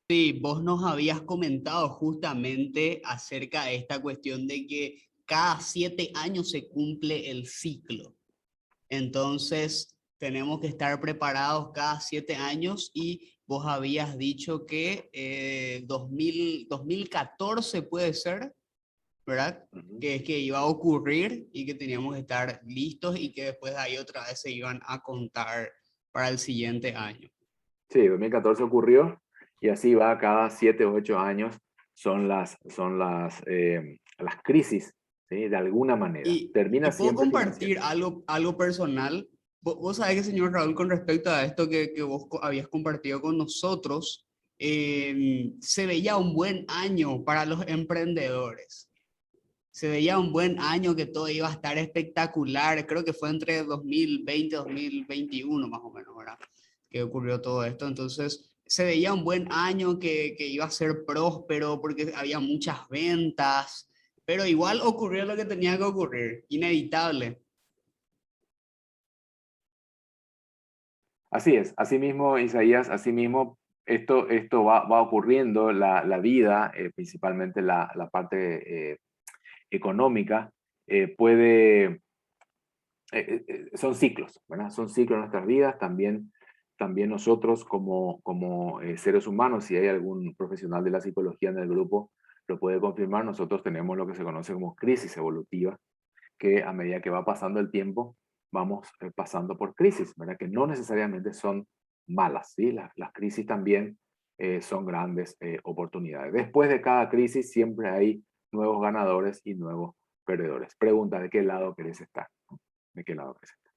Sí, vos nos habías comentado justamente acerca de esta cuestión de que cada 7 años se cumple el ciclo. Entonces, tenemos que estar preparados cada 7 años y vos habías dicho que 2014 puede ser, ¿verdad? Ujú. Que es que iba a ocurrir y que teníamos que estar listos y que después de ahí otra vez se iban a contar para el siguiente año. Sí, 2014 ocurrió y así va cada 7 o 8 años son las crisis, ¿sí? De alguna manera. Y Termina puedo siempre compartir financiera. algo personal. Vos sabés que, señor Raúl, con respecto a esto que vos habías compartido con nosotros, se veía un buen año para los emprendedores. Se veía un buen año que todo iba a estar espectacular. Creo que fue entre 2020 y 2021 más o menos, ¿verdad? Que ocurrió todo esto. Entonces, se veía un buen año que iba a ser próspero porque había muchas ventas, pero igual ocurrió lo que tenía que ocurrir, inevitable. Así es, así mismo, Isaías, así mismo, esto va ocurriendo, la vida, principalmente la parte económica, son ciclos, ¿verdad? Son ciclos en nuestras vidas, también nosotros como seres humanos, si hay algún profesional de la psicología en el grupo, lo puede confirmar, nosotros tenemos lo que se conoce como crisis evolutiva, que a medida que va pasando el tiempo, vamos pasando por crisis, ¿verdad? Que no necesariamente son malas, ¿sí? Las crisis también son grandes oportunidades. Después de cada crisis siempre hay nuevos ganadores y nuevos perdedores. Pregunta, ¿de qué lado querés estar? ¿De qué lado querés estar?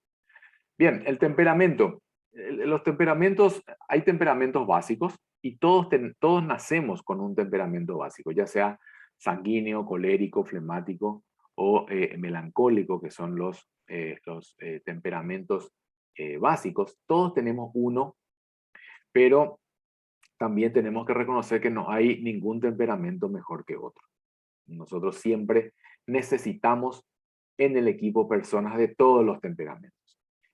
Bien, el temperamento. Los temperamentos, hay temperamentos básicos y todos nacemos con un temperamento básico, ya sea sanguíneo, colérico, flemático o melancólico, que son los temperamentos básicos. Todos tenemos uno, pero también tenemos que reconocer que no hay ningún temperamento mejor que otro. Nosotros siempre necesitamos en el equipo personas de todos los temperamentos.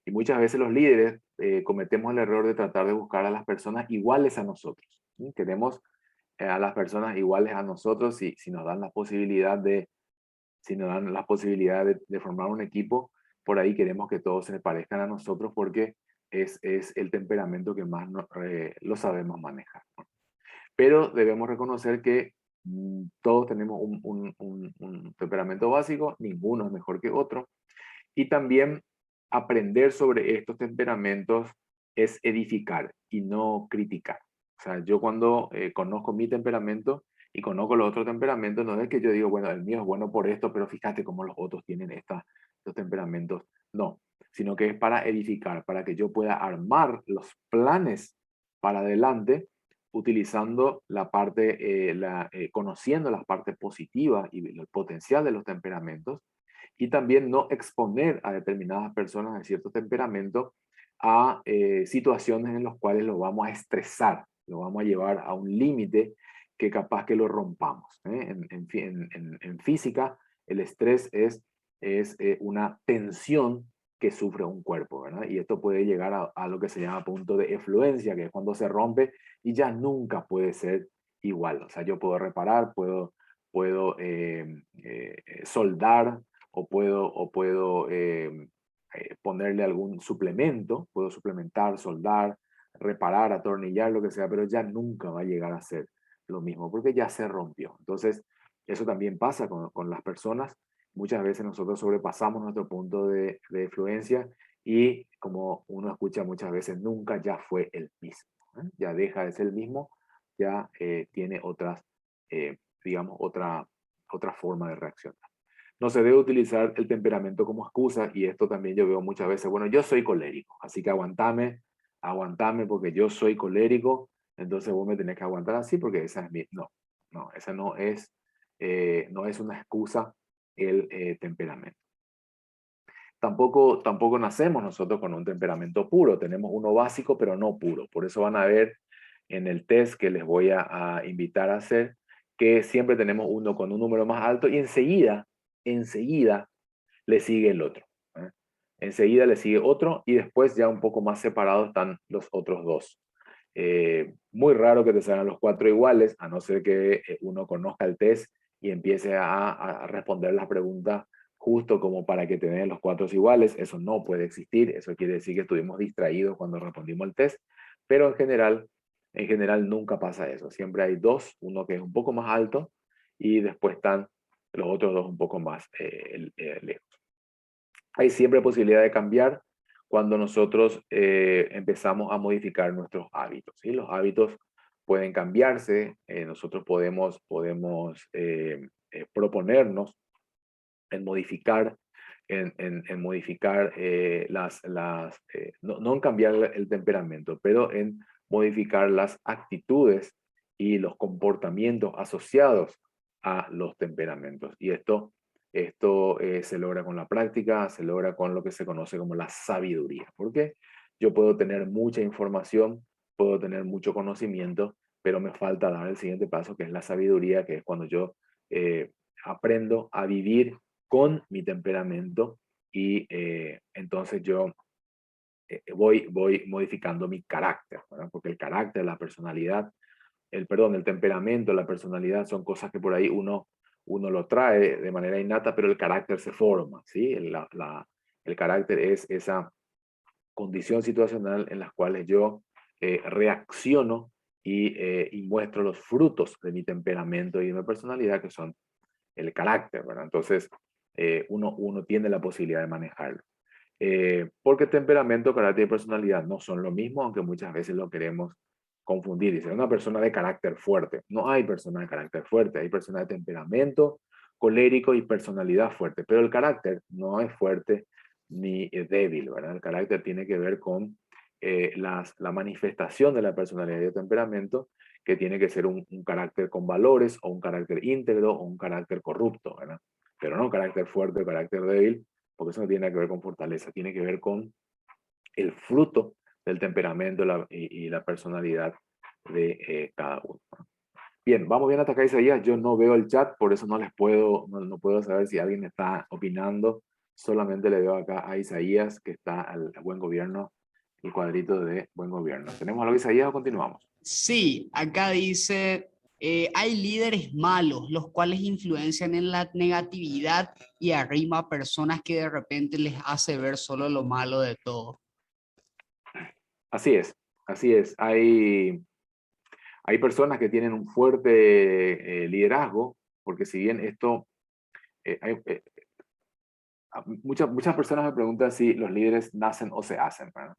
Y muchas veces los líderes cometemos el error de tratar de buscar a las personas iguales a nosotros. ¿Sí? Queremos a las personas iguales a nosotros si nos dan la posibilidad de formar un equipo, por ahí queremos que todos se parezcan a nosotros porque es el temperamento que más lo sabemos manejar. Pero debemos reconocer que Todos tenemos un temperamento básico, ninguno es mejor que otro. Y también aprender sobre estos temperamentos es edificar y no criticar. O sea, yo cuando conozco mi temperamento y conozco los otros temperamentos, no es que yo digo, bueno, el mío es bueno por esto, pero fíjate cómo los otros tienen estos temperamentos. No, sino que es para edificar, para que yo pueda armar los planes para adelante utilizando la parte, conociendo las partes positivas y el potencial de los temperamentos y también no exponer a determinadas personas de cierto temperamento a situaciones en las cuales lo vamos a estresar, lo vamos a llevar a un límite que capaz que lo rompamos. En física, el estrés es una tensión que sufre un cuerpo, ¿verdad? Y esto puede llegar a lo que se llama punto de efluencia, que es cuando se rompe y ya nunca puede ser igual. O sea, yo puedo reparar, puedo soldar, o puedo ponerle algún suplemento, puedo suplementar, soldar, reparar, atornillar, lo que sea, pero ya nunca va a llegar a ser lo mismo porque ya se rompió. Entonces, eso también pasa con las personas. Muchas veces nosotros sobrepasamos nuestro punto de influencia y como uno escucha muchas veces, nunca ya fue el mismo. Ya deja de ser el mismo, ya tiene digamos, otra forma de reaccionar. No se debe utilizar el temperamento como excusa y esto también yo veo muchas veces, bueno, yo soy colérico, así que aguantame porque yo soy colérico, entonces vos me tenés que aguantar así porque esa es mi... No, no, esa no es una excusa el temperamento. Tampoco nacemos nosotros con un temperamento puro, tenemos uno básico pero no puro, por eso van a ver en el test que les voy a invitar a hacer, que siempre tenemos uno con un número más alto y enseguida le sigue el otro. ¿Eh? Enseguida le sigue otro y después ya un poco más separados están los otros dos. Muy raro que te salgan los cuatro iguales, a no ser que uno conozca el test y empiece a responder las preguntas justo como para que te den los cuatro iguales. Eso no puede existir, eso quiere decir que estuvimos distraídos cuando respondimos el test, pero en general nunca pasa eso. Siempre hay dos, uno que es un poco más alto y después están los otros dos un poco más lejos. Hay siempre posibilidad de cambiar cuando nosotros empezamos a modificar nuestros hábitos. ¿Sí? Los hábitos pueden cambiarse, nosotros podemos proponernos en modificar, en modificar no en cambiar el temperamento, pero en modificar las actitudes y los comportamientos asociados a los temperamentos. Y esto se logra con la práctica, se logra con lo que se conoce como la sabiduría. Porque yo puedo tener mucha información, puedo tener mucho conocimiento, pero me falta dar el siguiente paso, que es la sabiduría, que es cuando yo aprendo a vivir con mi temperamento y entonces yo voy modificando mi carácter, ¿verdad? Porque el carácter, la personalidad, el temperamento, la personalidad son cosas que por ahí uno lo trae de manera innata, pero el carácter se forma, ¿sí? El carácter es esa condición situacional en las cuales yo reacciono y muestro los frutos de mi temperamento y de mi personalidad, que son el carácter, ¿verdad? Entonces, uno tiene la posibilidad de manejarlo. Porque temperamento, carácter y personalidad no son lo mismo, aunque muchas veces lo queremos confundir. Dice, una persona de carácter fuerte. No hay persona de carácter fuerte, hay persona de temperamento colérico y personalidad fuerte, pero el carácter no es fuerte ni débil, ¿verdad? El carácter tiene que ver con la manifestación de la personalidad y el temperamento, que tiene que ser un carácter con valores, o un carácter íntegro, o un carácter corrupto, ¿verdad? Pero no un carácter fuerte o carácter débil, porque eso no tiene que ver con fortaleza, tiene que ver con el fruto del temperamento y la personalidad de cada uno. Bien, vamos bien hasta acá, Isaías. Yo no veo el chat, por eso no puedo saber si alguien está opinando. Solamente le veo acá a Isaías, que está al buen gobierno, el cuadrito de buen gobierno. ¿Tenemos algo, Isaías, o continuamos? Sí, acá dice, hay líderes malos, los cuales influencian en la negatividad y arrima a personas que de repente les hace ver solo lo malo de todo. Así es, así es. Hay personas que tienen un fuerte liderazgo, porque si bien esto, hay, muchas personas me preguntan si los líderes nacen o se hacen, ¿verdad?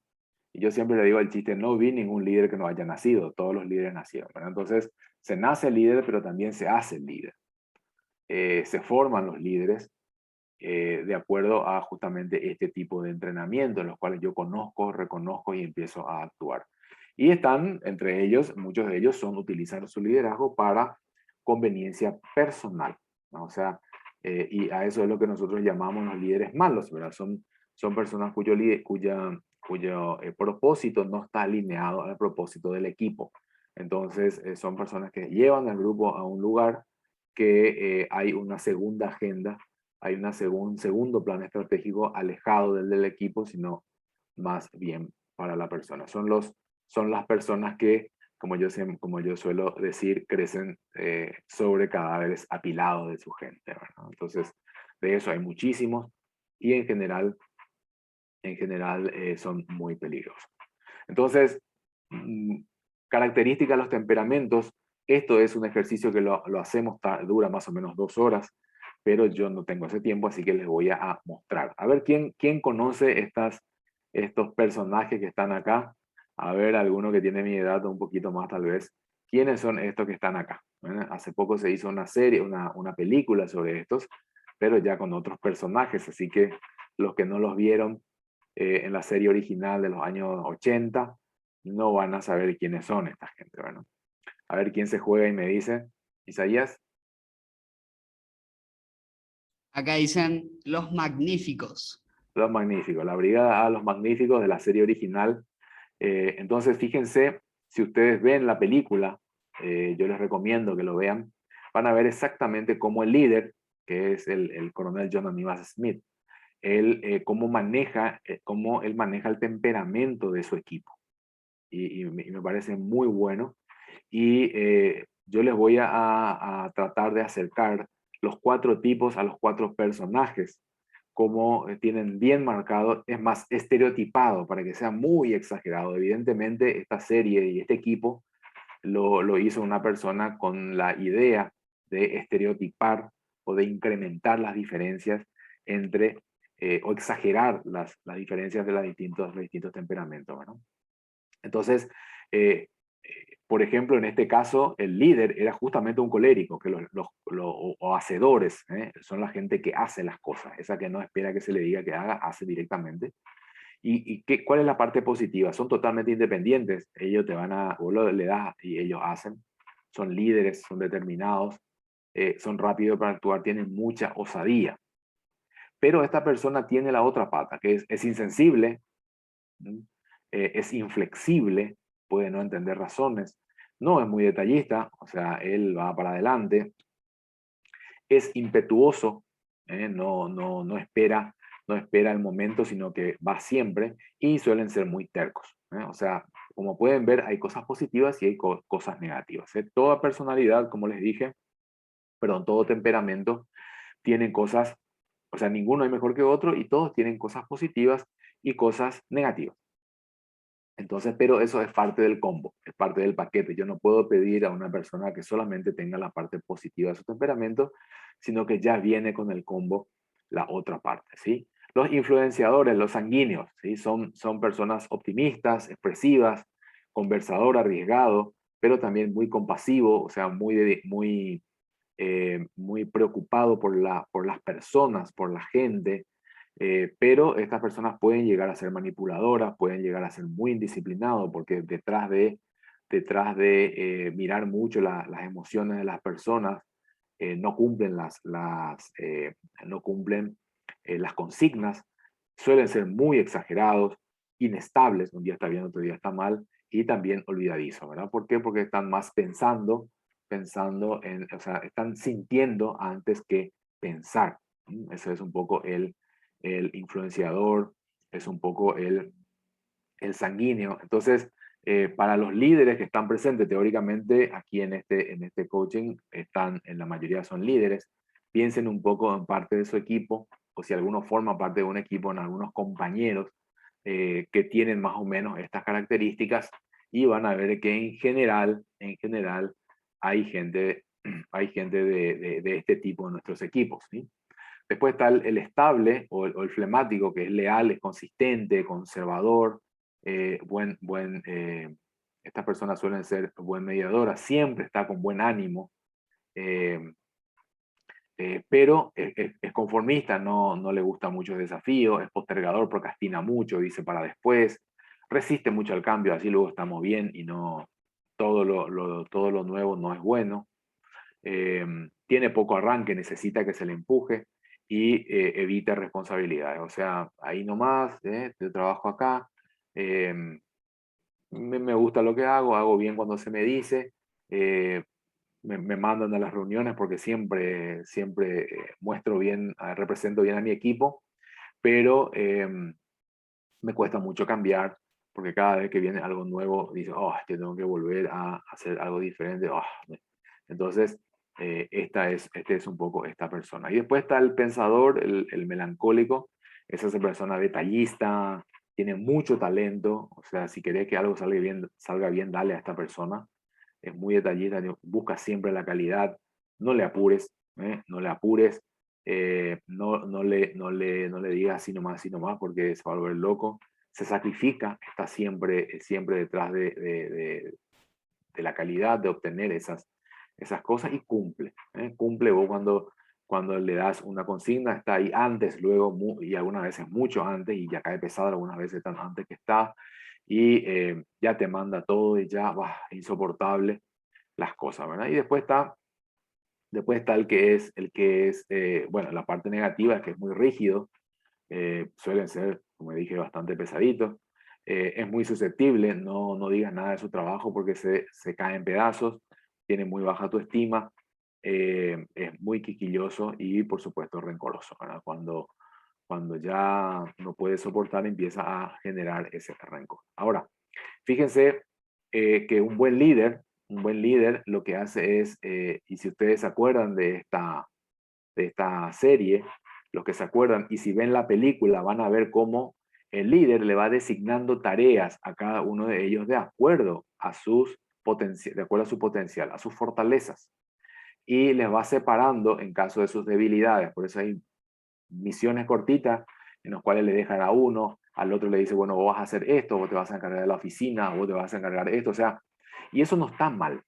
Y yo siempre le digo al chiste, no vi ningún líder que no haya nacido, todos los líderes nacieron, ¿verdad? Entonces, se nace líder, pero también se hace líder. Se forman los líderes de acuerdo a justamente este tipo de entrenamiento en los cuales yo conozco, reconozco y empiezo a actuar. Y están entre ellos, muchos de ellos utilizan su liderazgo para conveniencia personal, ¿no? O sea, y a eso es lo que nosotros llamamos los líderes malos, ¿verdad? Son personas cuyo propósito no está alineado al propósito del equipo. Entonces, son personas que llevan al grupo a un lugar que hay una segunda agenda, hay un segundo plan estratégico alejado del equipo, sino más bien para la persona. Son las personas que, como yo suelo decir, crecen sobre cadáveres apilados de su gente, ¿verdad? Entonces, de eso hay muchísimos y en general son muy peligrosos. Entonces, características de los temperamentos. Esto es un ejercicio que lo hacemos, dura más o menos 2 horas, pero yo no tengo ese tiempo, así que les voy a mostrar. A ver, ¿quién conoce estos personajes que están acá? A ver, alguno que tiene mi edad o un poquito más tal vez. ¿Quiénes son estos que están acá? Bueno, hace poco se hizo una serie, una película sobre estos, pero ya con otros personajes, así que los que no los vieron en la serie original de los años 80, no van a saber quiénes son esta gente, ¿verdad? A ver quién se juega y me dice, Isaías, Acá dicen los magníficos. los magníficos, la brigada A, los magníficos de la serie original. Entonces, fíjense, si ustedes ven la película, yo les recomiendo que lo vean, van a ver exactamente cómo el líder, que es el coronel John Animas Smith, cómo él maneja el temperamento de su equipo. Y me parece muy bueno. Y yo les voy a tratar de acercar los 4 tipos a los 4 personajes, como tienen bien marcado, es más estereotipado para que sea muy exagerado. Evidentemente, esta serie y este equipo lo hizo una persona con la idea de estereotipar o de incrementar las diferencias entre, o exagerar las diferencias de los distintos temperamentos, ¿no? Entonces, eh, por ejemplo, en este caso, el líder era justamente un colérico, que o hacedores, son la gente que hace las cosas, esa que no espera que se le diga que haga, hace directamente. ¿Y cuál es la parte positiva? Son totalmente independientes, ellos vos le das y ellos hacen, son líderes, son determinados, son rápidos para actuar, tienen mucha osadía. Pero esta persona tiene la otra pata, que es insensible, es inflexible, puede no entender razones, no es muy detallista, o sea, él va para adelante, es impetuoso, no espera el momento, sino que va siempre, y suelen ser muy tercos. O sea, como pueden ver, hay cosas positivas y hay cosas negativas. Toda personalidad, como les dije, perdón, todo temperamento tiene cosas, o sea, ninguno es mejor que otro y todos tienen cosas positivas y cosas negativas. Entonces, pero eso es parte del combo, es parte del paquete. Yo no puedo pedir a una persona que solamente tenga la parte positiva de su temperamento, sino que ya viene con el combo la otra parte, ¿sí? Los influenciadores, los sanguíneos, ¿sí? Son personas optimistas, expresivas, conversador, arriesgado, pero también muy compasivo, o sea, muy preocupado por las personas, por la gente, pero estas personas pueden llegar a ser manipuladoras, pueden llegar a ser muy indisciplinados, porque detrás de mirar mucho las emociones de las personas, no cumplen no cumplen las consignas, suelen ser muy exagerados, inestables, un día está bien, otro día está mal, y también olvidadizos, ¿verdad? ¿Por qué? Porque están más pensando o sea, están sintiendo antes que pensar. Eso es un poco el influenciador, es un poco el sanguíneo. Entonces, para los líderes que están presentes, teóricamente, aquí en este coaching, en la mayoría son líderes, piensen un poco en parte de su equipo, o si alguno forma parte de un equipo, en algunos compañeros que tienen más o menos estas características, y van a ver que en general hay gente de este tipo en nuestros equipos, ¿sí? Después está el estable o el flemático, que es leal, es consistente, conservador, eh, buen, buen, eh, estas personas suelen ser buen mediadoras, siempre está con buen ánimo, eh, pero es conformista, no le gusta mucho el desafío, es postergador, procrastina mucho, dice para después, resiste mucho al cambio, así luego estamos bien y no todo lo nuevo no es bueno. Tiene poco arranque, necesita que se le empuje y evita responsabilidades. O sea, ahí nomás, yo trabajo acá, eh, me gusta lo que hago bien cuando se me dice, eh, me mandan a las reuniones porque siempre muestro bien, represento bien a mi equipo, pero me cuesta mucho cambiar porque cada vez que viene algo nuevo, dice, oh, yo tengo que volver a hacer algo diferente. Oh. Entonces, este es un poco esta persona. Y después está el pensador, el melancólico, esa es una persona detallista, tiene mucho talento, o sea, si querés que algo salga bien, dale a esta persona. Es muy detallista, busca siempre la calidad, no le apures, no le apures, no le digas así nomás, porque se va a volver loco. Se sacrifica, está siempre detrás de la calidad, de obtener esas cosas y cumple. Cumple vos cuando le das una consigna, está ahí antes, luego y algunas veces mucho antes y ya cae pesado algunas veces tan antes que está y ya te manda todo y ya, bah, insoportable las cosas, ¿verdad? Y después está bueno, la parte negativa es que es muy rígido, suelen ser, como dije, bastante pesaditos, es muy susceptible, no digas nada de su trabajo porque se cae en pedazos, tiene muy baja autoestima, es muy quisquilloso y por supuesto rencoroso, ¿verdad? Cuando ya no puede soportar empieza a generar ese rencor. Ahora, fíjense que un buen líder lo que hace es, y si ustedes se acuerdan de esta serie, los que se acuerdan, y si ven la película van a ver cómo el líder le va designando tareas a cada uno de ellos de acuerdo a su potencial, a sus fortalezas, y les va separando en caso de sus debilidades. Por eso hay misiones cortitas en las cuales le dejan a uno, al otro le dice, bueno, vos vas a hacer esto, vos te vas a encargar de la oficina, vos te vas a encargar de esto, o sea, y eso no está mal,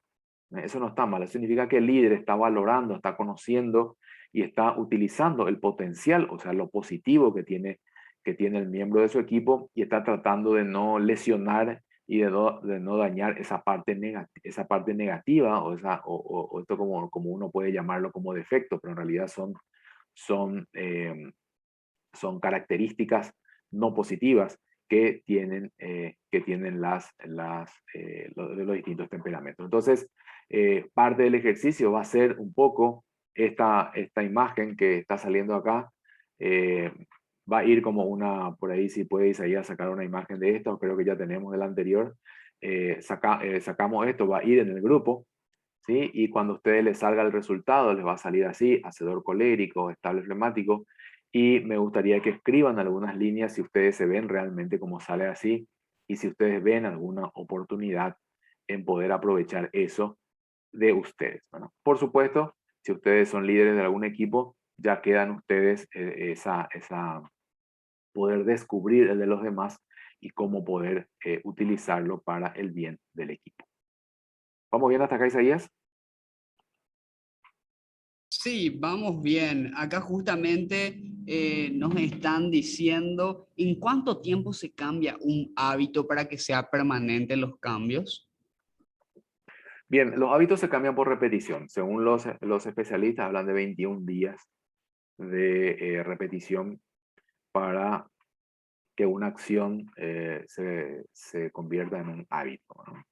eso no está mal, eso significa que el líder está valorando, está conociendo y está utilizando el potencial, o sea, lo positivo que tiene el miembro de su equipo y está tratando de no lesionar y de no dañar esa parte negativa o esto como uno puede llamarlo como defecto, pero en realidad son, son características no positivas que tienen los distintos temperamentos. Entonces, parte del ejercicio va a ser un poco esta imagen que está saliendo acá. eh, Va a ir como por ahí si puedes ir a sacar una imagen de esto, creo que ya tenemos del anterior. Sacamos esto, va a ir en el grupo, ¿sí? Y cuando a ustedes les salga el resultado, les va a salir así, hacedor colérico, estable flemático, y me gustaría que escriban algunas líneas si ustedes se ven realmente como sale así, y si ustedes ven alguna oportunidad en poder aprovechar eso de ustedes, ¿no? Por supuesto, si ustedes son líderes de algún equipo, ya quedan ustedes poder descubrir el de los demás y cómo poder utilizarlo para el bien del equipo. ¿Vamos bien hasta acá, Isaías? Sí, vamos bien. Acá justamente nos están diciendo en cuánto tiempo se cambia un hábito para que sea permanente los cambios. Bien, los hábitos se cambian por repetición. Según los especialistas, hablan de 21 días de repetición para que una acción se convierta en un hábito, ¿no?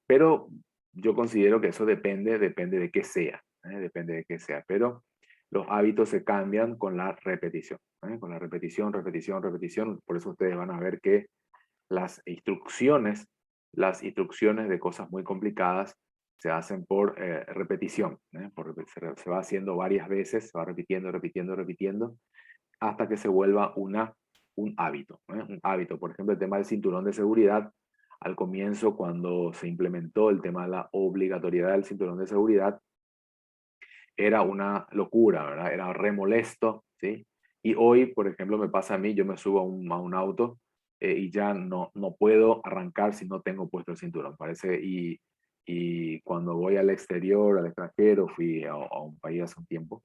Pero yo considero que eso depende de qué sea, depende de qué sea. Pero los hábitos se cambian con la repetición, con la repetición, repetición, repetición. Por eso ustedes van a ver que las instrucciones, las instrucciones de cosas muy complicadas se hacen por repetición, se va haciendo varias veces, se va repitiendo, repitiendo, repitiendo, hasta que se vuelva un hábito. Un hábito, por ejemplo, el tema del cinturón de seguridad, al comienzo, cuando se implementó el tema de la obligatoriedad del cinturón de seguridad, era una locura, ¿verdad? Era re molesto, ¿sí? Y hoy, por ejemplo, me pasa a mí, yo me subo a un auto y ya no puedo arrancar si no tengo puesto el cinturón, parece. Y cuando voy al exterior, al extranjero, fui a un país hace un tiempo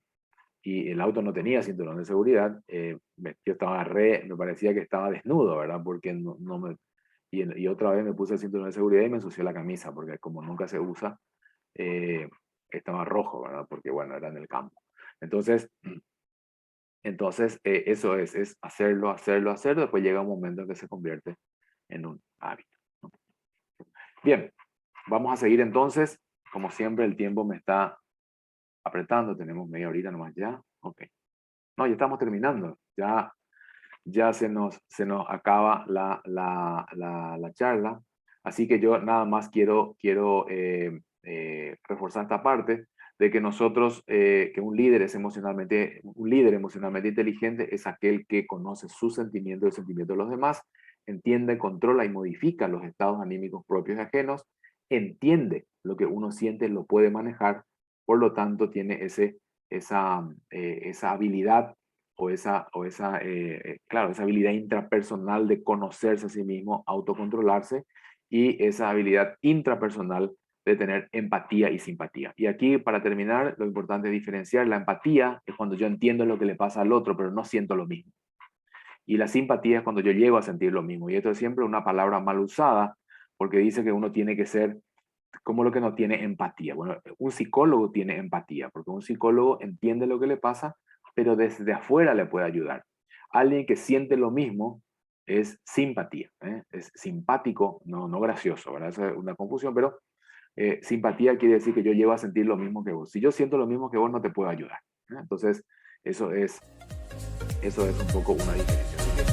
y el auto no tenía cinturón de seguridad, yo estaba me parecía que estaba desnudo, ¿verdad? Porque no me... Y otra vez me puse el cinturón de seguridad y me ensució la camisa, porque como nunca se usa, eh, estaba rojo, ¿verdad? Porque bueno, era en el campo. Entonces, eso es hacerlo, hacerlo, hacerlo, después llega un momento en que se convierte en un hábito, ¿no? Bien, vamos a seguir entonces. Como siempre, el tiempo me está apretando, tenemos media horita nomás ya. Ok. No, ya estamos terminando. Ya se nos acaba la charla. Así que yo nada más quiero reforzar esta parte de que nosotros, que un líder emocionalmente inteligente es aquel que conoce sus sentimientos y el sentimiento de los demás, entiende, controla y modifica los estados anímicos propios y ajenos, entiende lo que uno siente, lo puede manejar, por lo tanto tiene esa habilidad claro, esa habilidad intrapersonal de conocerse a sí mismo, autocontrolarse, y esa habilidad intrapersonal de tener empatía y simpatía. Y aquí, para terminar, lo importante es diferenciar. La empatía es cuando yo entiendo lo que le pasa al otro, pero no siento lo mismo. Y la simpatía es cuando yo llego a sentir lo mismo. Y esto es siempre una palabra mal usada, porque dice que uno tiene que ser como lo que no tiene empatía. Bueno, un psicólogo tiene empatía, porque un psicólogo entiende lo que le pasa, pero desde afuera le puede ayudar. Alguien que siente lo mismo es simpatía, ¿eh? Es simpático, no gracioso, ¿verdad? Esa es una confusión, pero simpatía quiere decir que yo llevo a sentir lo mismo que vos. Si yo siento lo mismo que vos, no te puedo ayudar, ¿eh? Entonces, eso es un poco una diferencia.